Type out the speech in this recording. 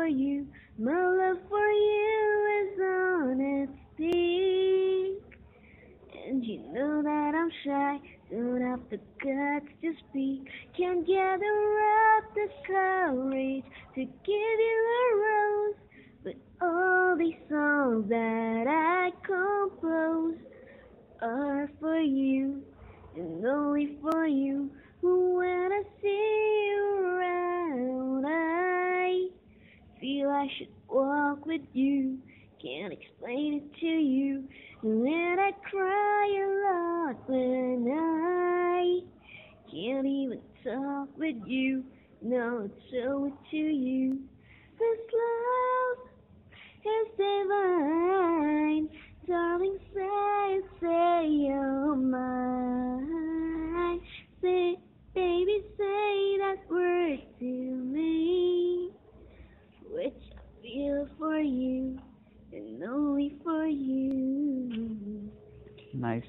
you. My love for you is on its peak. And you know that I'm shy, don't have the guts to speak. Can't gather up the courage to give you a rose. But all these songs that I compose are for you, and only for you. When I see you around, I feel I should walk with you. Can't explain it to you. And I cry a lot when I can't even talk with you. No, it's over to you. This love is divine. Darling, say you're mine. Say, baby, say that word to me, which I feel for you and only for you. Nice.